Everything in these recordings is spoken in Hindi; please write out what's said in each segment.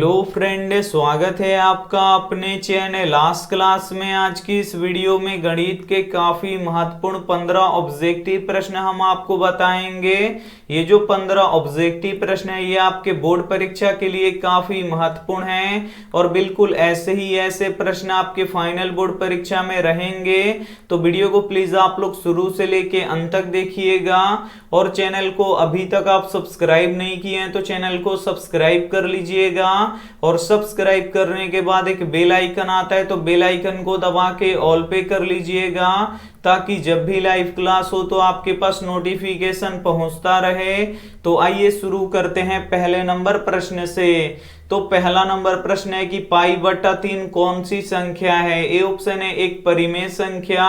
हेलो फ्रेंड, स्वागत है आपका अपने चैनल लास्ट क्लास में। आज की इस वीडियो में गणित के काफी महत्वपूर्ण 15 ऑब्जेक्टिव प्रश्न हम आपको बताएंगे। ये जो 15 ऑब्जेक्टिव प्रश्न है ये आपके बोर्ड परीक्षा के लिए काफी महत्वपूर्ण हैं और बिल्कुल ऐसे ही ऐसे प्रश्न आपके फाइनल बोर्ड परीक्षा में रहेंगे। तो वीडियो को प्लीज आप लोग शुरू से लेके अंत तक देखिएगा और चैनल को अभी तक आप सब्सक्राइब नहीं किए हैं तो चैनल को सब्सक्राइब कर लीजिएगा और सब्सक्राइब करने के बाद एक बेल आइकन आता है तो बेल आइकन को दबा के ऑल पे कर लीजिएगा ताकि जब भी लाइव क्लास हो तो आपके पास नोटिफिकेशन पहुंचता रहे। तो आइए शुरू करते हैं पहले नंबर प्रश्न से। तो पहला नंबर प्रश्न है कि पाई बटा 3 कौन सी संख्या है। ए ऑप्शन है एक परिमेय संख्या,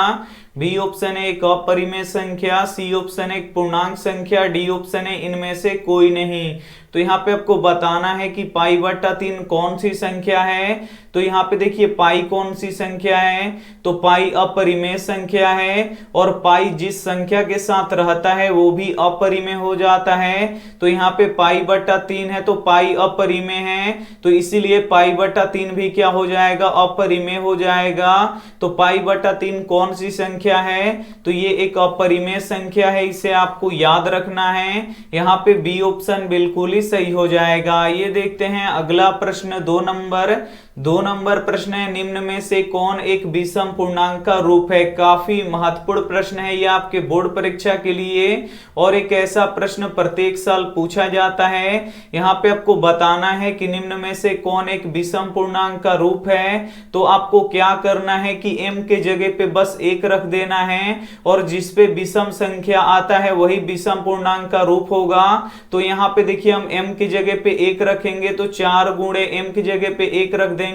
बी ऑप्शन है एक अपरिमेय संख्या, सी ऑप्शन है एक पूर्णांक संख्या, डी ऑप्शन है इनमें से कोई नहीं। तो यहाँ पे आपको बताना है कि पाई बटा 3 कौन सी संख्या है। तो यहाँ पे देखिए पाई कौन सी संख्या है, तो पाई अपरिमेय संख्या है और पाई जिस संख्या के साथ रहता है वो भी अपरिमेय हो जाता है। तो यहाँ पे पाई बटा 3 है तो पाई अपरिमेय है, तो इसीलिए पाई बटा 3 भी क्या हो जाएगा, अपरिमेय हो जाएगा। तो पाई बटा 3 कौन सी संख्या है, तो ये एक अपरिमेय संख्या है, इसे आपको याद रखना है। यहाँ पे बी ऑप्शन बिल्कुल ही सही हो जाएगा। ये देखते हैं अगला प्रश्न 2 नंबर प्रश्न है, निम्न में से कौन एक विषम पूर्णांक का रूप है। काफी महत्वपूर्ण प्रश्न है ये आपके बोर्ड परीक्षा के लिए और एक ऐसा प्रश्न प्रत्येक साल पूछा जाता है। यहाँ पे आपको बताना है कि निम्न में से कौन एक विषम पूर्णांक का रूप है। तो आपको क्या करना है कि m के जगह पे बस 1 रख देना है और जिस पे विषम संख्या आता है वही विषम पूर्णांक का रूप होगा। तो यहाँ पे देखिए हम m की जगह पे 1 रखेंगे तो 4 गुणे m की जगह पे 1 रख देंगे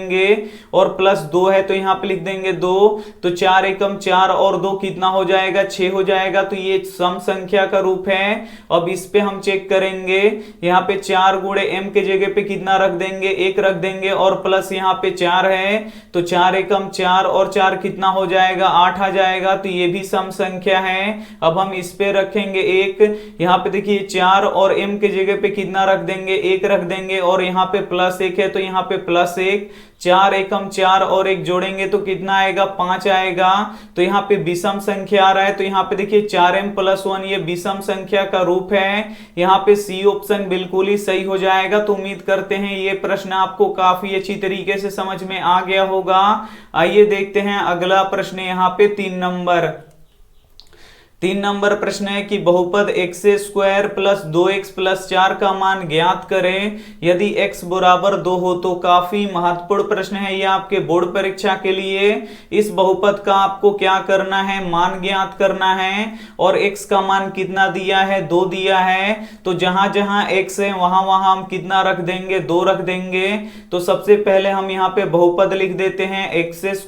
और प्लस 2 है तो यहाँ पे लिख देंगे 2। तो 4 एकम 4 और 2 कितना हो जाएगा, 6 हो जाएगा। तो ये सम संख्या का रूप है। अब इस पे हम चेक करेंगे, यहाँ पे 4 गुणे m के जगह पे कितना रख देंगे, 1 रख देंगे और प्लस यहाँ पे 4 है तो 4 एकम 4 और 4 कितना हो जाएगा, 8 आ जाएगा। तो ये भी सम संख्या है। अब हम इस पे रखेंगे 1, यहाँ पे देखिए 4 और m के जगह पे कितना रख देंगे, 1 रख देंगे और यहाँ पे प्लस 1 है तो यहाँ पे प्लस 1, 4 एकम 4 और 1 जोड़ेंगे तो कितना आएगा, 5 आएगा। तो यहाँ पे विषम संख्या आ रहा है तो यहाँ पे देखिए 4m + 1 ये विषम संख्या का रूप है। यहाँ पे सी ऑप्शन बिल्कुल ही सही हो जाएगा। तो उम्मीद करते हैं ये प्रश्न आपको काफी अच्छी तरीके से समझ में आ गया होगा। आइए देखते हैं अगला प्रश्न। यहाँ पे 3 नंबर प्रश्न है कि बहुपद x² + 2x + 4 का मान ज्ञात करें यदि x बराबर 2 हो। तो काफी महत्वपूर्ण प्रश्न है ये आपके बोर्ड परीक्षा के लिए। इस बहुपद का आपको क्या करना है, मान ज्ञात करना है और x का मान कितना दिया है, 2 दिया है। तो जहां जहां x है वहां वहां हम कितना रख देंगे, 2 रख देंगे। तो सबसे पहले हम यहाँ पे बहुपद लिख देते हैं x²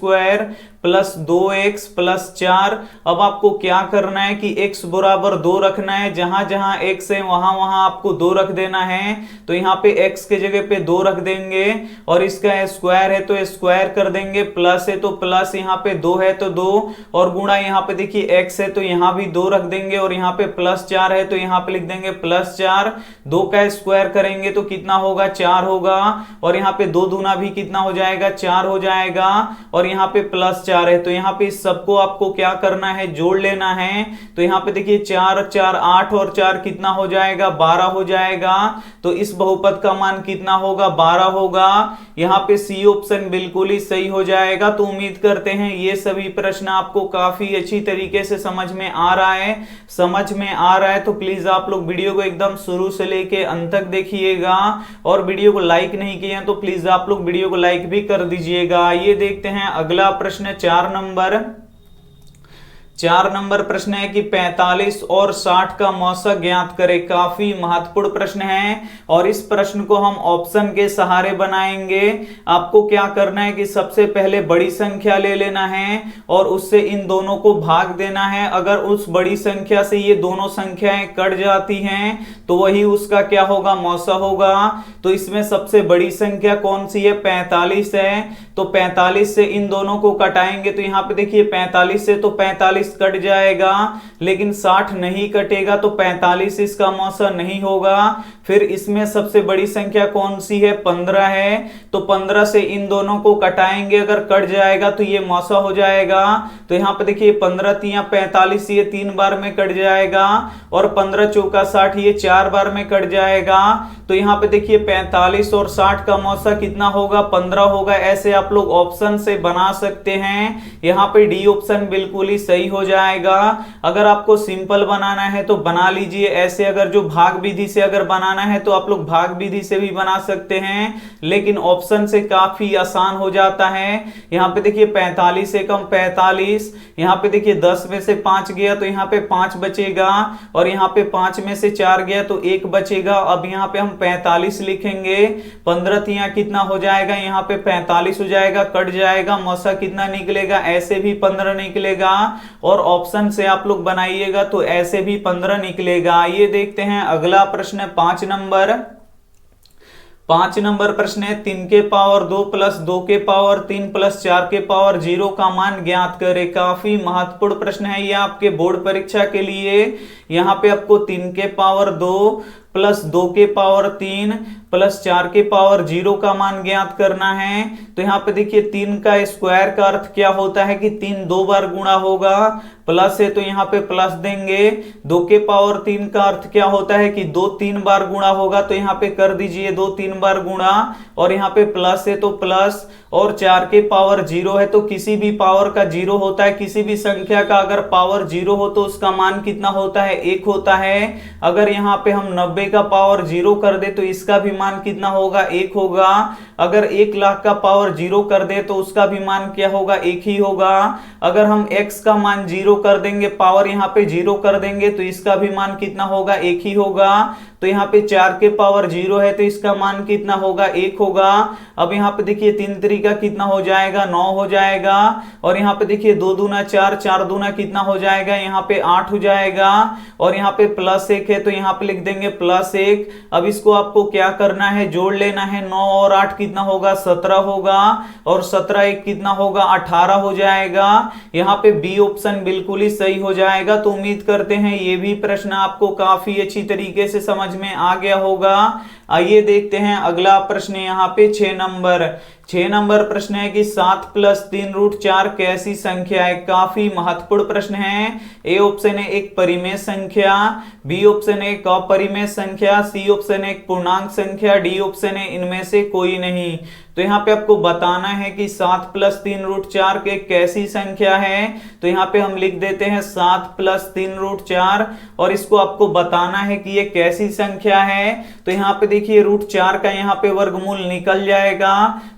+ 2x + 4। अब आपको क्या करना है कि x बराबर 2 रखना है, जहां जहां x है वहां वहां आपको 2 रख देना है। तो यहाँ पे x के जगह पे 2 रख देंगे और इसका स्क्वायर है तो स्क्वायर कर देंगे, प्लस है तो प्लस, यहाँ पे 2 है तो 2 और गुणा यहाँ पे देखिए x है तो यहाँ भी 2 रख देंगे और यहाँ पे +4 है तो यहाँ पे लिख देंगे +4। 2 का स्क्वायर करेंगे तो कितना होगा, 4 होगा और यहाँ पे 2 दूना भी कितना हो जाएगा, 4 हो जाएगा और यहाँ पे +4 है। तो यहाँ पे इस सबको आपको क्या करना है, जोड़ लेना है। तो यहाँ पे देखिए 4 4 8 और 4 कितना हो जाएगा, 12 हो जाएगा। तो इस बहुपद का मान कितना होगा, 12 होगा। यहाँ पे सी ऑप्शन बिल्कुल ही सही हो जाएगा। तो उम्मीद करते हैं ये सभी प्रश्न आपको काफी अच्छी तरीके से समझ में आ रहा है। तो प्लीज आप लोग वीडियो को एकदम शुरू से लेके अंत तक देखिएगा और वीडियो को लाइक नहीं किए हैं तो प्लीज आप लोग वीडियो को लाइक भी कर दीजिएगा। ये देखते हैं अगला प्रश्न 4 नंबर प्रश्न है कि 45 और 60 का मौसक ज्ञात करें। काफी महत्वपूर्ण प्रश्न है और इस प्रश्न को हम ऑप्शन के सहारे बनाएंगे। आपको क्या करना है कि सबसे पहले बड़ी संख्या ले लेना है और उससे इन दोनों को भाग देना है। अगर उस बड़ी संख्या से ये दोनों संख्याएं कट जाती हैं तो वही उसका क्या होगा, मौसा होगा। तो इसमें सबसे बड़ी संख्या कौन सी है, 45 है। तो 45 से इन दोनों को कटाएंगे तो यहाँ पे देखिए 45 से तो 45 45 कट जाएगा, लेकिन 60 नहीं कटेगा तो 45 इसका मौसा नहीं होगा। फिर इसमें सबसे बड़ी संख्या कौन सी है? 15 है, तो 15 से इन दोनों को कटाएंगे, अगर कट जाएगा तो ये मौसा हो जाएगा। तो यहाँ पे देखिए 15 तिया 45, ये 3 बार में कट जाएगा, और 15 चौका 60, ये 4 बार में कट जाएगा। तो यहाँ पे देखिए 45 और 60 का मौसा कितना होगा? 15 होगा। ऐसे आप लोग ऑप्शन से बना सकते हैं। यहाँ पे डी ऑप्शन बिल्कुल ही सही हो जाएगा। अगर आपको सिंपल बनाना है तो बना लीजिए ऐसे, अगर जो भाग विधि से अगर बनाना है तो आप लोग भाग विधि से भी बना सकते हैं, लेकिन ऑप्शन से काफी आसान हो जाता है। यहाँ पे देखिए 45 से कम 45, यहाँ पे देखिए 10 में से 5 गया तो यहाँ पे 5 बचेगा, और यहाँ पे 5 में से 4 गया तो 1 बचेगा। अब यहाँ पे हम 45 लिखेंगे, 15 तिया कितना हो जाएगा? यहाँ पे 45 हो जाएगा, कट जाएगा, मौसा कितना निकलेगा? ऐसे भी 15 निकलेगा, और ऑप्शन से आप लोग बनाइएगा तो ऐसे भी 15 निकलेगा। ये देखते हैं अगला प्रश्न 5 नंबर। 5 नंबर प्रश्न है 3 के पावर 2 प्लस 2 के पावर 3 प्लस 4 के पावर 0 का मान ज्ञात करें। काफी महत्वपूर्ण प्रश्न है ये आपके बोर्ड परीक्षा के लिए। यहाँ पे आपको 3 के पावर 2 प्लस 2 के पावर 3 प्लस 4 के पावर 0 का मान ज्ञात करना है। तो यहाँ पे देखिए 3 का स्क्वायर का अर्थ क्या होता है कि 3 2 बार गुणा होगा, प्लस है तो यहाँ पे प्लस देंगे। 2 के पावर 3 का अर्थ क्या होता है कि 2 3 बार गुणा होगा, तो यहाँ पे कर दीजिए 2 3 बार गुणा, और यहाँ पे प्लस है तो प्लस, और 4 के पावर 0 है तो किसी भी पावर का 0 होता है, किसी भी संख्या का अगर पावर 0 हो तो उसका मान कितना होता है? 1 होता है। अगर यहाँ पे हम 90 का पावर 0 कर दे तो इसका भी मान कितना होगा? 1 होगा। अगर 1 लाख का पावर 0 कर दे तो उसका भी मान क्या होगा? 1 ही होगा। अगर हम x का मान 0 कर देंगे, पावर यहाँ पे 0 कर देंगे, तो इसका भी मान कितना होगा? 1 ही होगा। तो यहाँ पे 4 के पावर 0 है तो इसका मान कितना होगा? 1 होगा। अब यहाँ पे देखिए 3 तरीका कितना हो जाएगा? 9 हो जाएगा। और यहाँ पे देखिए 2 दूना 4, 4 दूना कितना हो जाएगा? यहाँ पे 8 हो जाएगा। और यहाँ पे प्लस 1 है तो यहाँ पे लिख देंगे प्लस 1। अब इसको आपको क्या करना है? जोड़ लेना है। 9 और 8 कितना होगा? 17 होगा, और 17 1 कितना होगा? 18 हो जाएगा। यहाँ पे बी ऑप्शन बिल्कुल ही सही हो जाएगा। तो उम्मीद करते हैं ये भी प्रश्न आपको काफी अच्छी तरीके से समझ में आ गया होगा। आइए देखते हैं अगला प्रश्न यहाँ पे 6 नंबर। 6 नंबर प्रश्न है कि 7 प्लस 3 रूट 4 कैसी संख्या है? काफी महत्वपूर्ण प्रश्न है। ए ऑप्शन है एक परिमेय संख्या, बी ऑप्शन है एक अपरिमेय संख्या, सी ऑप्शन है एक पूर्णांक संख्या, डी ऑप्शन है इनमें से कोई नहीं। तो यहाँ पे आपको बताना है कि 7 प्लस 3 रूट 4 के कैसी संख्या है। तो यहाँ पे हम लिख देते हैं 7 प्लस 3 रूट 4, और इसको आपको बताना है कि ये कैसी संख्या है। तो यहाँ पे देखिए रूट 4 का यहाँ पे वर्गमूल निकल जाएगा,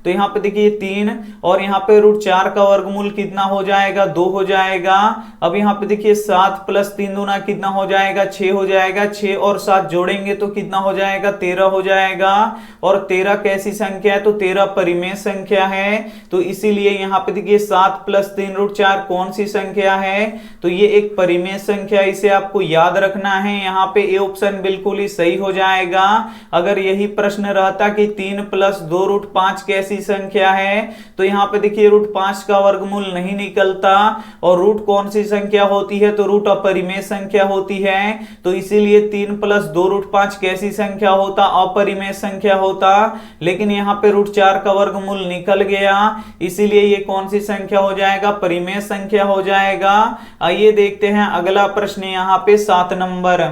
तो यहाँ पे देखिए 3, और यहाँ पे रूट 4 का वर्गमूल कितना हो जाएगा? 2 हो जाएगा। अब यहाँ पे देखिए 7 प्लस 3 दूना कितना हो जाएगा? 6 हो जाएगा। 6 और 7 जोड़ेंगे तो कितना हो जाएगा? 13 हो जाएगा। और 13 कैसी संख्या है? तो 13 परिमेय संख्या है। तो इसीलिए यहाँ पे देखिए 7 प्लस 3 रूट 4 कौन सी संख्या है? तो ये एक परिमेय संख्या, इसे आपको याद रखना है। यहाँ पे ए ऑप्शन बिल्कुल ही सही हो जाएगा। अगर यही प्रश्न रहता कि 3 प्लस 2 रूट 5 कैसी संख्या है, तो यहाँ पे देखिए रूट 5 का वर्गमूल नहीं निकलता, और रूट कौन सी संख्या होती है? तो रूट अपरिमेय संख्या होती है। तो इसीलिए 3 प्लस 2 रूट 5 कैसी संख्या होता? अपरिमेय संख्या होता। लेकिन यहाँ पे रूट 4 का वर्गमूल निकल गया, इसीलिए ये कौन सी संख्या हो जाएगा? परिमेय संख्या हो जाएगा। आइए देखते हैं अगला प्रश्न यहाँ पे 7 नंबर।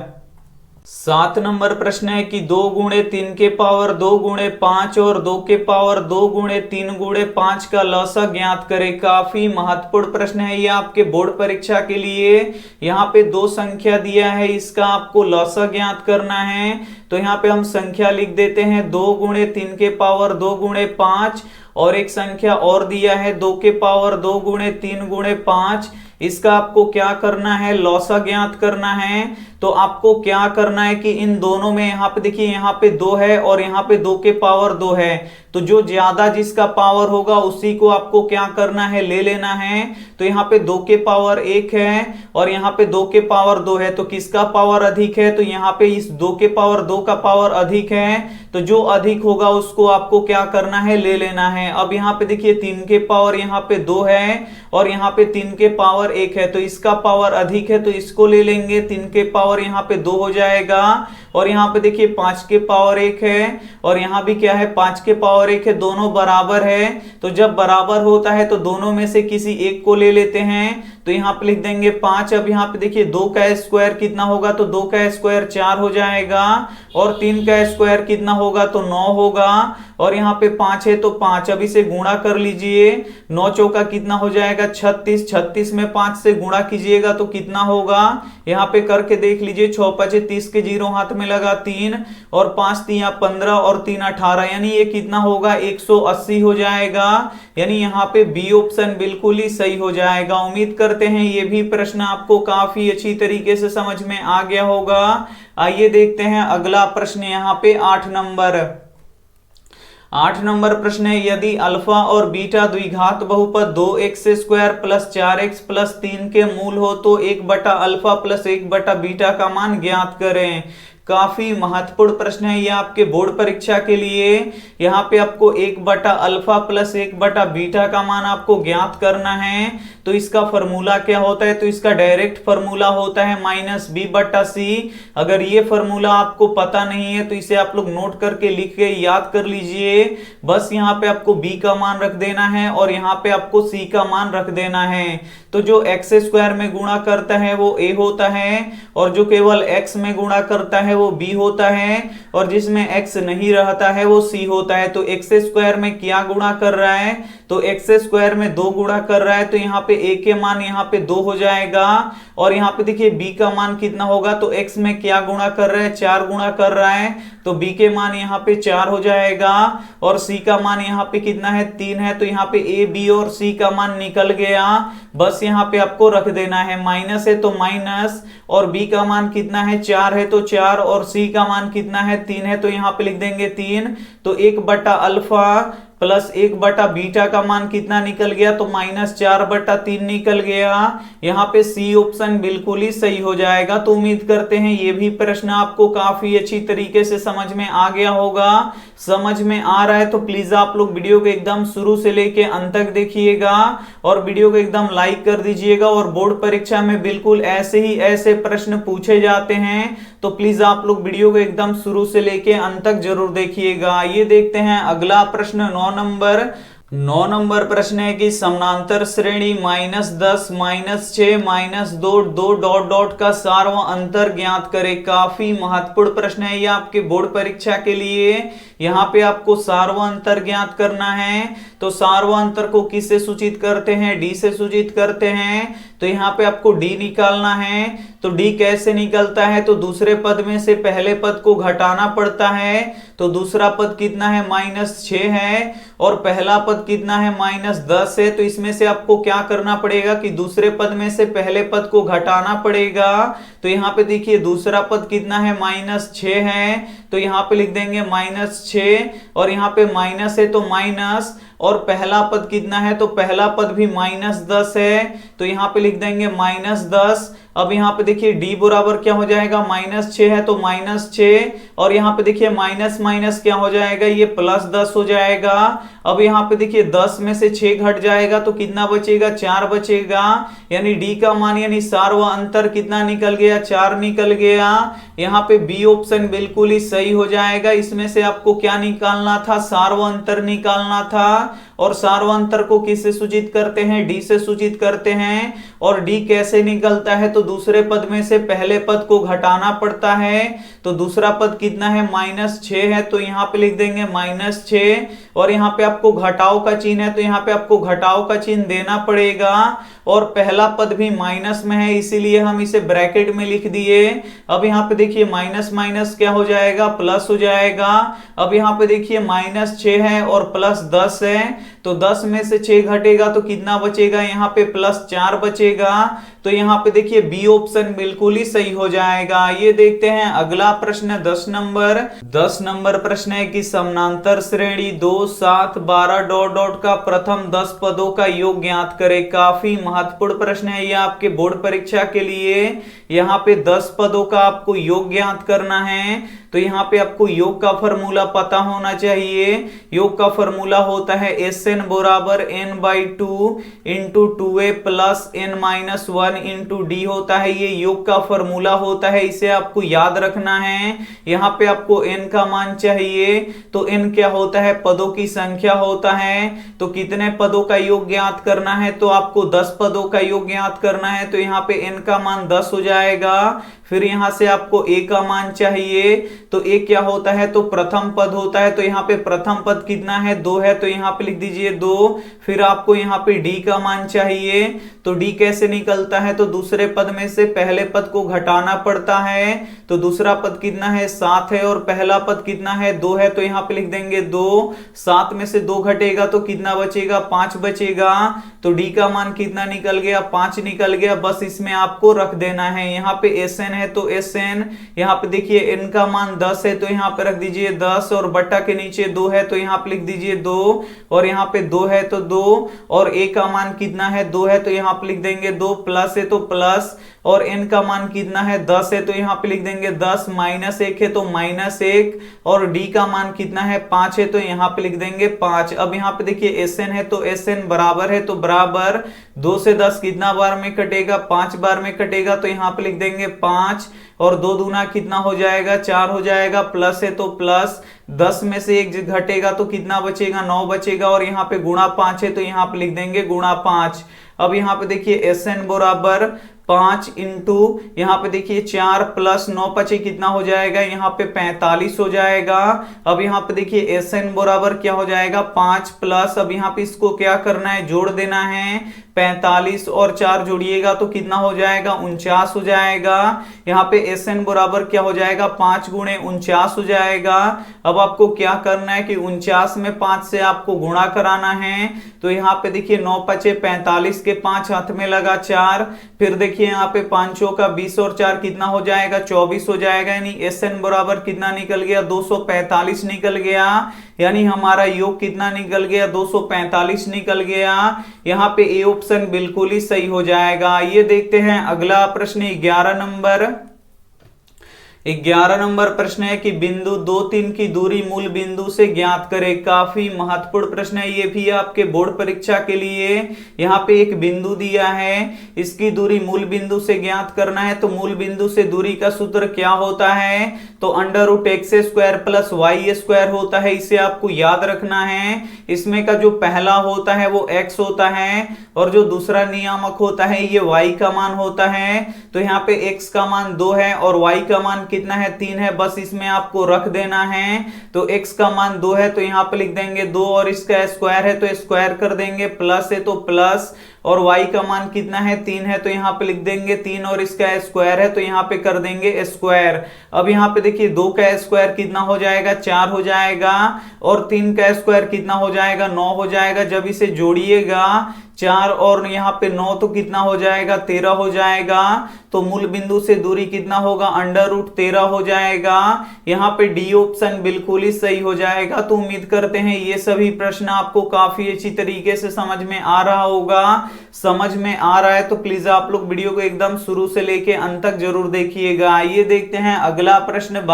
7 नंबर प्रश्न है कि 2 गुणे 3 के पावर 2 गुणे 5 और 2 के पावर 2 गुणे 3 गुणे 5 का लसा ज्ञात करें। काफी महत्वपूर्ण प्रश्न है ये आपके बोर्ड परीक्षा के लिए। यहाँ पे 2 संख्या दिया है, इसका आपको लसा ज्ञात करना है। तो यहाँ पे हम संख्या लिख देते हैं 2 गुणे 3 के पावर 2 गुणे 5, और एक संख्या और दिया है 2 के पावर 2 गुणे 3 गुणे 5। इसका आपको क्या करना है? लौसा ज्ञात करना है। तो आपको क्या करना है कि इन दोनों में, यहाँ पे देखिए यहाँ पे 2 है और यहाँ पे 2 के पावर 2 है, तो जो ज्यादा जिसका पावर होगा उसी को आपको क्या करना है? ले लेना है। तो यहाँ पे 2 के पावर 1 है और यहाँ पे 2 के पावर 2 है, तो किसका पावर अधिक है? तो यहाँ पे इस 2 के पावर 2 का पावर अधिक है, तो जो अधिक होगा उसको आपको क्या करना है, ले लेना है। अब यहाँ पे देखिए 3 के पावर यहाँ पे 2 है और यहाँ पे 3 के पावर 1 है, तो इसका पावर अधिक है तो इसको ले लेंगे। 3 के पावर यहाँ पे 2 हो जाएगा और यहाँ पे देखिए 5 के पावर 1 है और यहाँ भी क्या है, 5 के पावर 1 है, दोनों बराबर है। तो जब बराबर होता है तो दोनों में से किसी एक को ले लेते हैं, तो यहाँ पे लिख देंगे 5। अब यहाँ पे देखिए 2 का स्क्वायर कितना होगा, तो 2 का स्क्वायर 4 हो जाएगा और 3 का स्क्वायर कितना होगा, तो 9 होगा और यहाँ पे 5 है तो 5। अब इसे गुणा कर लीजिए, 9 चौका कितना हो जाएगा, 36। 36 में 5 से गुणा कीजिएगा तो कितना होगा, यहाँ पे करके देख लीजिए। 6 5 30 के 0 हाथ में लगा 3 और 5 3 15 और 3 18, यानी ये कितना होगा, 180 हो जाएगा। यानी यहाँ पे बी ऑप्शन बिल्कुल ही सही हो जाएगा। उम्मीद करते हैं ये भी प्रश्न आपको काफी अच्छी तरीके से समझ में आ गया होगा। आइए देखते हैं अगला प्रश्न, यहाँ पे 8 नंबर प्रश्न है, यदि अल्फा और बीटा द्विघात बहुपद 2x² प्लस 4x प्लस 3 के मूल हो तो 1/अल्फा प्लस 1/बीटा का मान ज्ञात करें। काफी महत्वपूर्ण प्रश्न है ये आपके बोर्ड परीक्षा के लिए। यहाँ पे आपको 1/अल्फा प्लस 1/बीटा का मान आपको ज्ञात करना है। तो इसका फॉर्मूला क्या होता है, तो इसका डायरेक्ट फॉर्मूला होता है -b/c। अगर ये फॉर्मूला आपको पता नहीं है तो इसे आप लोग नोट करके लिख के याद कर लीजिए। बस यहाँ पे आपको b का मान रख देना है और यहाँ पे आपको c का मान रख देना है। तो जो x² में गुणा करता है वो a होता है और जो केवल x में गुणा करता है वो b होता है और जिसमें x नहीं रहता है वो c होता है। तो x² में क्या गुणा कर रहा है, तो x² में 2 गुणा कर रहा है, तो यहाँ पे a के मान यहाँ पे 2 हो जाएगा और यहाँ पे देखिए b का मान कितना होगा, तो x में क्या गुणा कर रहा है, 4 गुणा कर रहा है, तो b के मान यहाँ पे 4 हो जाएगा और c का मान यहाँ पे कितना है, 3 है। तो यहाँ पे a b और c का मान निकल गया। बस यहाँ पे आपको रख देना है, माइनस है तो माइनस और b का मान कितना है, 4 है तो 4 और c का मान कितना है, 3 है, तो यहाँ पे लिख देंगे 3। तो 1/अल्फा प्लस 1/बीटा का मान कितना निकल गया, तो -4/3 निकल गया। यहाँ पे सी ऑप्शन बिल्कुल ही सही हो जाएगा। तो उम्मीद करते हैं ये भी प्रश्न आपको काफी अच्छी तरीके से समझ में आ गया होगा। समझ में आ रहा है तो प्लीज आप लोग वीडियो को एकदम शुरू से लेके अंत तक देखिएगा और वीडियो को एकदम लाइक कर दीजिएगा। और बोर्ड परीक्षा में बिल्कुल ऐसे ही ऐसे प्रश्न पूछे जाते हैं, तो प्लीज आप लोग वीडियो को एकदम शुरू से लेके अंत तक जरूर देखिएगा। ये देखते हैं अगला प्रश्न 9 नंबर प्रश्न है कि समानांतर श्रेणी -10 -6 -2 का सार्वं अंतर ज्ञात करे। काफी महत्वपूर्ण प्रश्न है ये आपके बोर्ड परीक्षा के लिए। यहाँ पे आपको सार्वं अंतर ज्ञात करना है। तो सार्वं अंतर को किससे सूचित करते हैं, डी से सूचित करते हैं। तो यहाँ पे आपको डी निकालना है। तो डी कैसे निकलता है, तो दूसरे पद में से पहले पद को घटाना पड़ता है। तो दूसरा पद कितना है, -6 है और पहला पद कितना है, -10 है। तो इसमें से आपको क्या करना पड़ेगा कि दूसरे पद में से पहले पद को घटाना पड़ेगा। तो यहाँ पे देखिए दूसरा पद कितना है, -6 है। तो यहाँ पे लिख देंगे -6 और यहाँ पे माइनस है तो माइनस और पहला पद कितना है, तो पहला पद भी -10 है। तो यहाँ पे लिख देंगे -10। अब यहाँ पे देखिए d बराबर क्या हो जाएगा, -6 है तो -6 और यहाँ पे देखिए माइनस माइनस क्या हो जाएगा, ये +10 हो जाएगा। अब यहाँ पे देखिए 10 में से 6 घट जाएगा तो कितना बचेगा, 4 बचेगा। यानी d का मान यानी सार्वं अंतर कितना निकल गया, 4 निकल गया। यहाँ पे बी ऑप्शन बिल्कुल ही सही हो जाएगा। इसमें से आपको क्या निकालना था, सार्वं अंतर निकालना था। और सार्वं अंतर को किससे सूचित करते हैं, डी से सूचित करते हैं। और डी कैसे निकलता है, तो दूसरे पद में से पहले पद को घटाना पड़ता है। तो दूसरा पद कितना है, -6 है। तो यहाँ पे लिख देंगे -6 और यहाँ पे आपको घटाव का चिन्ह है तो यहाँ पे आपको घटाव का चिन्ह देना पड़ेगा। और पहला पद भी माइनस में है इसीलिए हम इसे ब्रैकेट में लिख दिए। अब यहाँ पे देखिए माइनस माइनस क्या हो जाएगा, प्लस हो जाएगा। अब यहाँ पे देखिए -6 है और +10 है। तो 10 में से 6 घटेगा तो कितना बचेगा, यहाँ पे +4 बचेगा। तो यहाँ पे देखिए बी ऑप्शन बिल्कुल ही सही हो जाएगा। ये देखते हैं अगला प्रश्न 10 नंबर प्रश्न है कि समानांतर श्रेणी 2 7 12 का प्रथम 10 पदों का योग ज्ञात करे। काफी महत्वपूर्ण प्रश्न है ये आपके बोर्ड परीक्षा के लिए। यहाँ पे 10 पदों का आपको योग ज्ञात करना है। तो तो यहाँ पे आपको योग का फॉर्मूला पता होना चाहिए। योग का फॉर्मूला होता है Sn बराबर n/2 into 2a plus n-1 into D होता है। ये योग का फॉर्मूला होता है, इसे आपको याद रखना है। यहाँ पे आपको n का मान चाहिए, तो n क्या होता है, पदों की संख्या होता है। तो कितने पदों का योग ज्ञात करना है, तो आपको 10 पदों का योग ज्ञात करना है। तो यहाँ पे n का मान 10 हो जाएगा। फिर यहां से आपको a का मान चाहिए, तो a क्या होता है, तो प्रथम पद होता है। तो यहाँ पे प्रथम पद कितना है, 2 है, तो यहाँ पे लिख दीजिए 2। फिर आपको यहाँ पे d का मान चाहिए, तो d कैसे निकलता है, तो दूसरे पद में से पहले पद को घटाना पड़ता है। तो दूसरा पद कितना है, 7 है, और पहला पद कितना है, 2 है, तो यहाँ पे लिख देंगे 2। 7 में से 2 घटेगा तो कितना बचेगा, 5 बचेगा। तो d का मान कितना निकल गया, 5 निकल गया। बस इसमें आपको रख देना है। यहाँ पे Sn है तो Sn, यहाँ पे देखिए n का मान 10 है, तो यहाँ पे रख दीजिए 10, और बट्टा के नीचे 2 है, तो यहाँ पे लिख दीजिए 2, और यहाँ पे 2 है तो 2, और a का मान कितना है, 2 है, तो यहाँ पे लिख देंगे 2, प्लस है तो प्लस, और n का मान कितना है, 10 है, तो यहाँ पे लिख देंगे 10, माइनस 1 है तो माइनस 1, और d का मान कितना है, 5 है, तो यहाँ पे लिख देंगे 5। अब यहाँ पे देखिए Sn है तो Sn बराबर है, तो बराबर 2 से 10 कितना बार में कटेगा, 5 बार में कटेगा, तो यहाँ पे लिख देंगे 5, और 2 दूना कितना हो जाएगा, 4 हो जाएगा, प्लस है तो प्लस, 10 में से 1 घटेगा तो कितना बचेगा, 9 बचेगा, और यहाँ पे गुणा 5 है, तो यहाँ पे लिख देंगे गुणा 5। अब यहाँ पे देखिए Sn बराबर 5 इंटू यहाँ पे देखिए 4 प्लस 9 5 कितना हो जाएगा, यहाँ पे 45 हो जाएगा। अब यहाँ पे देखिए Sn बराबर क्या हो जाएगा, 5 प्लस, अब यहाँ पे इसको क्या करना है, जोड़ देना है। 45 और 4 जोड़िएगा तो कितना हो जाएगा, 49 हो जाएगा। यहाँ पे Sn बराबर क्या हो जाएगा, 5 गुणे 49 हो जाएगा। अब आपको क्या करना है कि 49 में 5 से आपको गुणा कराना है। तो यहाँ पे देखिए 9 5 45 के 5 हाथ में लगा 4, फिर देखिए यहाँ पे 5 का 20 और 4 कितना हो जाएगा, 24 हो जाएगा। यानी Sn बराबर कितना निकल गया, 245 निकल गया। यानी हमारा योग कितना निकल गया, 245 निकल गया। यहाँ पे ए ऑप्शन बिल्कुल ही सही हो जाएगा। ये देखते हैं अगला प्रश्न 11 नंबर प्रश्न है कि बिंदु 2 3 की दूरी मूल बिंदु से ज्ञात करें। काफी महत्वपूर्ण प्रश्न है ये भी आपके बोर्ड परीक्षा के लिए। यहाँ पे एक बिंदु दिया है, इसकी दूरी मूल बिंदु से ज्ञात करना है। तो मूल बिंदु से दूरी का सूत्र क्या होता है, तो √x² प्लस y² होता है। इसे आपको याद रखना है। इसमें का जो पहला होता है वो x होता है, और जो दूसरा नियामक होता है ये y का मान होता है। तो यहाँ पे x का मान 2 है और y का मान कितना है, 3 है। बस इसमें आपको रख देना है। तो x का मान 2 है तो यहाँ पे लिख देंगे 2, और इसका स्क्वायर है तो स्क्वायर कर देंगे, प्लस है तो प्लस, और y का मान कितना है, 3 है, तो यहाँ पे लिख देंगे 3, और इसका स्क्वायर है तो यहाँ पे कर देंगे स्क्वायर। अब यहाँ पे देखिए 2 का स्क्वायर कितना हो जाएगा, 4 हो जाएगा, और 3 का स्क्वायर कितना हो जाएगा, 9 हो जाएगा। जब इसे जोड़िएगा 4 और यहाँ पे 9 तो कितना हो जाएगा, 13 हो जाएगा। तो मूल बिंदु से दूरी कितना होगा, √13 हो जाएगा। यहाँ पे डी ऑप्शन बिल्कुल ही सही हो जाएगा। तो उम्मीद करते हैं ये सभी प्रश्न आपको काफी अच्छी तरीके से समझ में आ रहा होगा। समझ में आ रहा है तो प्लीज आप लोग वीडियो को एकदम शुरू से लेके अंत तक जरूर देखिएगा। आइए देखते हैं अगला प्रश्न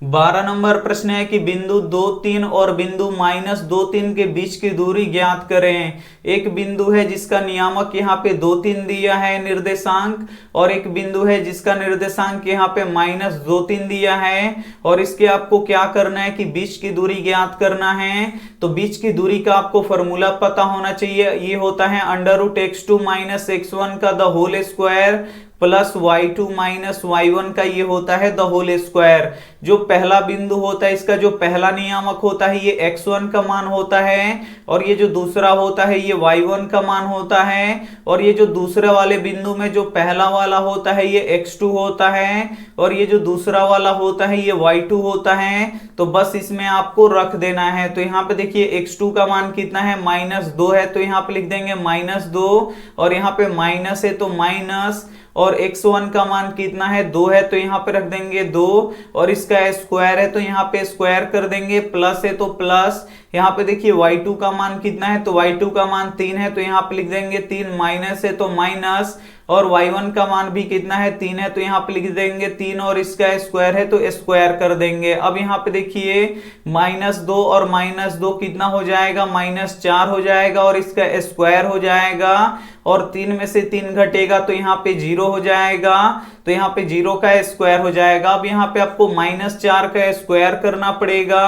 12 नंबर प्रश्न है कि बिंदु 2 3 और बिंदु -2 3 के बीच की दूरी ज्ञात करें। एक बिंदु है जिसका नियामक यहाँ पे 2 3 दिया है निर्देशांक, और एक बिंदु है जिसका निर्देशांक यहाँ पे -2 3 दिया है। और इसके आपको क्या करना है कि बीच की दूरी ज्ञात करना है। तो बीच की दूरी का आपको फॉर्मूला पता होना चाहिए। ये होता है √x2 - x1 का the whole square plus y2 - y1 का ये होता है द होल स्क्वायर। जो पहला बिंदु होता है इसका जो पहला नियामक होता है ये x1 का मान होता है, और ये जो दूसरा होता है ये y1 का मान होता है, और ये जो दूसरे वाले बिंदु में जो पहला वाला होता है ये x2 होता है, और ये जो दूसरा वाला होता है ये y2 होता है। तो बस इसमें आपको रख देना है। तो यहाँ पे देखिए x2 का मान कितना है, -2 है, तो यहाँ पे लिख देंगे -2, और यहाँ पे माइनस है तो माइनस, और x1 का मान कितना है, 2 है, तो यहाँ पे रख देंगे 2, और इसका स्क्वायर है तो यहाँ पे स्क्वायर कर देंगे, प्लस है तो प्लस। यहाँ पे देखिए y2 का मान कितना है, तो y2 का मान 3 है, तो यहाँ पे लिख देंगे 3, माइनस है तो माइनस, और y1 का मान भी कितना है 3 है, तो यहाँ पे लिख देंगे 3 और इसका स्क्वायर है तो स्क्वायर कर देंगे। अब यहाँ पे देखिए -2 और -2 कितना हो जाएगा, -4 हो जाएगा और इसका स्क्वायर हो जाएगा और 3 में से 3 घटेगा तो यहाँ पे 0 हो जाएगा, तो यहाँ पे 0 का स्क्वायर हो जाएगा। अब यहाँ पे आपको -4 का स्क्वायर करना पड़ेगा,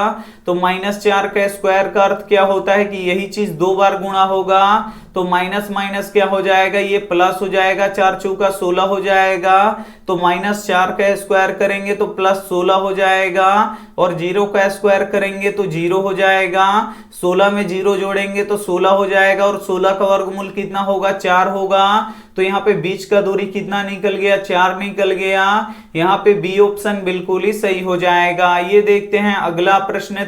तो -4 का स्क्वायर का अर्थ क्या होता है कि यही चीज 2 बार गुणा होगा, तो माइनस माइनस क्या हो जाएगा, ये प्लस हो जाएगा, 4 चौका 16 हो जाएगा, तो -4 का स्क्वायर करेंगे तो +16 हो जाएगा और 0 का स्क्वायर करेंगे तो 0 हो जाएगा, 16 में 0 जोड़ेंगे तो 16 हो जाएगा और 16 का वर्गमूल कितना होगा, 4 होगा। तो यहाँ पे बीच का दूरी कितना निकल गया, 4 निकल गया। यहाँ पे बी ऑप्शन बिल्कुल ही सही हो जाएगा। ये देखते हैं अगला प्रश्न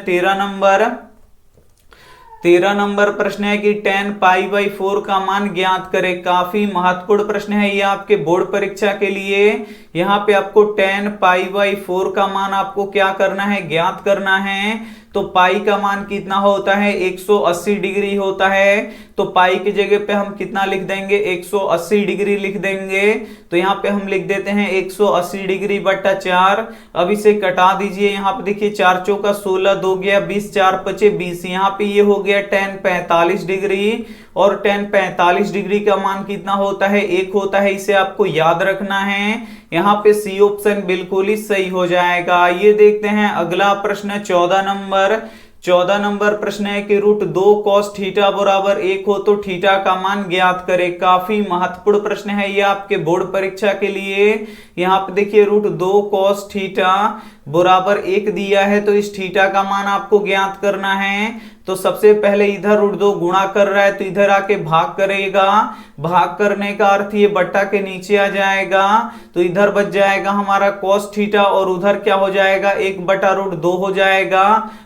13 नंबर प्रश्न है कि tan π/4 का मान ज्ञात करें। काफी महत्वपूर्ण प्रश्न है ये आपके बोर्ड परीक्षा के लिए। यहाँ पे आपको tan π/4 का मान आपको क्या करना है, ज्ञात करना है। तो पाई का मान कितना होता है, 180 डिग्री होता है, तो पाई की जगह पे हम कितना लिख देंगे, 180 डिग्री लिख देंगे। तो यहाँ पे हम लिख देते हैं 180 डिग्री बटा 4। अब इसे कटा दीजिए, यहाँ पे देखिए 4 चौका 16, 2 गया 20, 4 पचे 20, यहाँ पे ये हो गया tan 45 डिग्री और tan 45 डिग्री का मान कितना होता है, 1 होता है। इसे आपको याद रखना है। यहाँ पे सी ऑप्शन बिल्कुल ही सही हो जाएगा। ये देखते हैं अगला प्रश्न 14 नंबर प्रश्न है कि √2 cos थीटा बराबर 1 हो तो थीटा का मान ज्ञात करें। काफी महत्वपूर्ण प्रश्न है ये आपके बोर्ड परीक्षा के लिए। यहाँ पे देखिए √2 cos थीटा बराबर 1 दिया है, तो इस थीटा का मान आपको ज्ञात करना है। तो सबसे पहले इधर √2 गुणा कर रहा है तो इधर आके भाग करेगा, भाग करने का अर्थ ये बट्टा के नीचे आ जाएगा, तो इधर बच जाएगा हमारा cos थीटा और उधर क्या हो जाएगा, 1/√2 हो जाएगा।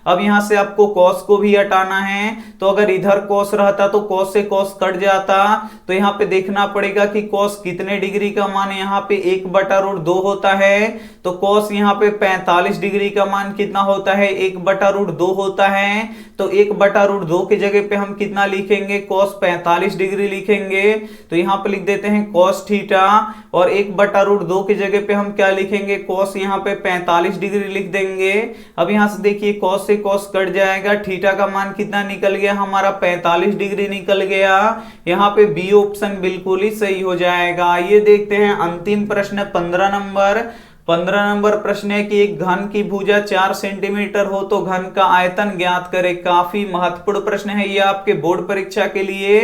अब यहाँ से आपको cos को भी हटाना है, तो अगर इधर cos रहता तो cos से cos कट जाता, तो यहाँ पे देखना पड़ेगा कि cos कितने डिग्री का मान है, यहाँ पे 1/√2 होता है, तो cos यहाँ पे 45 डिग्री का मान कितना होता है, 1/√2 होता है। तो 1/√2 की जगह पे हम कितना लिखेंगे, cos 45 डिग्री लिखेंगे, तो यहाँ पे लिख देते हैं cos थीटा और 1/√2 की जगह पे हम क्या लिखेंगे, cos यहाँ पे 45 डिग्री लिख देंगे। अब यहाँ से देखिए cos से cos कट जाएगा, थीटा का मान कितना निकल गया हमारा, 45 डिग्री निकल गया। यहाँ पे बी ऑप्शन बिल्कुल ही सही हो जाएगा। ये देखते हैं अंतिम प्रश्न 15 नंबर प्रश्न है कि एक घन की भुजा 4 सेंटीमीटर हो तो घन का आयतन ज्ञात करें। काफी महत्वपूर्ण प्रश्न है ये आपके बोर्ड परीक्षा के लिए।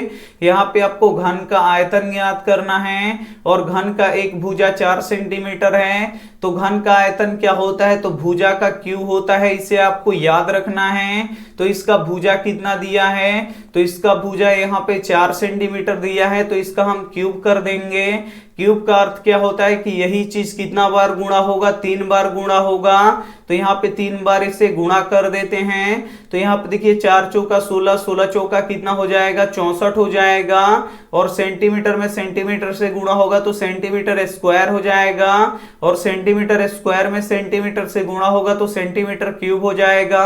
यहाँ पे आपको घन का आयतन ज्ञात करना है और घन का एक भुजा 4 सेंटीमीटर है, तो घन का आयतन क्या होता है, तो भुजा का क्यूब होता है, इसे आपको याद रखना है। तो इसका भुजा कितना दिया है, तो इसका भुजा यहाँ पे 4 सेंटीमीटर दिया है, तो इसका हम क्यूब कर देंगे। क्यूब का अर्थ क्या होता है कि यही चीज कितना बार गुणा होगा, 3 बार गुणा होगा, तो यहाँ पे 3 बार इसे गुणा कर देते हैं। तो यहाँ पे देखिए 4 चौका 16, 16 चौका कितना हो जाएगा, 64 हो जाएगा और सेंटीमीटर में सेंटीमीटर से गुणा होगा तो सेंटीमीटर स्क्वायर हो जाएगा और सेंटीमीटर स्क्वायर में सेंटीमीटर से गुणा होगा तो सेंटीमीटर क्यूब हो जाएगा।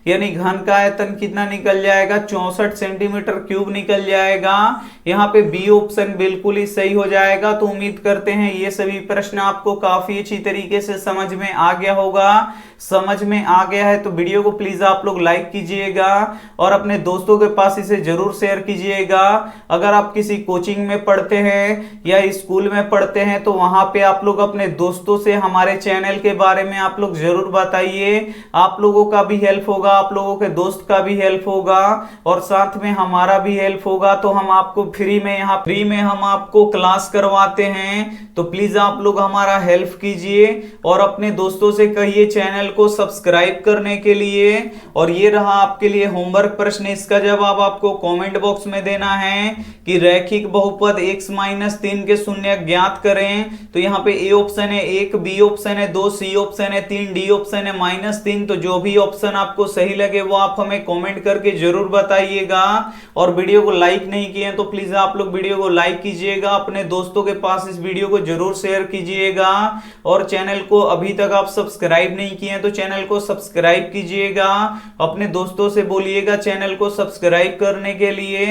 यानी घन का आयतन कितना निकल जाएगा, 64 सेंटीमीटर क्यूब निकल जाएगा। यहाँ पे बी ऑप्शन बिल्कुल ही सही हो जाएगा। तो उम्मीद करते हैं ये सभी प्रश्न आपको काफी अच्छी तरीके से समझ में आ गया होगा। समझ में आ गया है तो वीडियो को प्लीज आप लोग लाइक कीजिएगा और अपने दोस्तों के पास इसे जरूर शेयर कीजिएगा। अगर आप किसी कोचिंग में पढ़ते हैं या स्कूल में पढ़ते हैं तो वहां पे आप लोग अपने दोस्तों से हमारे चैनल के बारे में आप लोग जरूर बताइए। आप लोगों का भी हेल्प होगा, आप लोगों के दोस्त का भी हेल्प होगा और साथ में हमारा भी हेल्प होगा। तो हम आपको फ्री में हम आपको क्लास करवाते हैं, तो प्लीज आप लोग हमारा हेल्प कीजिए और अपने दोस्तों से कहिए चैनल को सब्सक्राइब करने के लिए। और ये रहा आपके लिए होमवर्क प्रश्न, इसका जवाब आपको कमेंट बॉक्स में देना है कि रैखिक बहुपद x-3 के शून्य ज्ञात करें। तो यहाँ पे ए ऑप्शन है 1, बी ऑप्शन है 2, सी ऑप्शन है 3, डी ऑप्शन है -3। तो जो भी ऑप्शन आपको सही लगे वो आप हमें कमेंट करके जरूर बताइएगा। और वीडियो को लाइक नहीं किए तो प्लीज आप लोग वीडियो को लाइक कीजिएगा, अपने दोस्तों के पास इस वीडियो को जरूर शेयर कीजिएगा और चैनल को अभी तक आप सब्सक्राइब नहीं किए तो चैनल को सब्सक्राइब कीजिएगा। अपने अपने दोस्तों से बोलिएगा चैनल को सब्सक्राइब करने के लिए।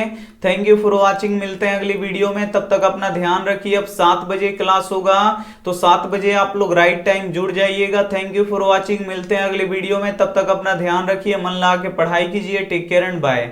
Thank you for watching. मिलते हैं अगली वीडियो में, तब तक अपना ध्यान रखिए। अब 7 बजे क्लास होगा तो 7 बजे आप लोग राइट टाइम जुड़ जाइएगा। Thank you for watching. मिलते हैं अगली वीडियो में, तब तक अपना ध्यान रखिए, मन लगा के पढ़ाई कीजिए। Take care and bye.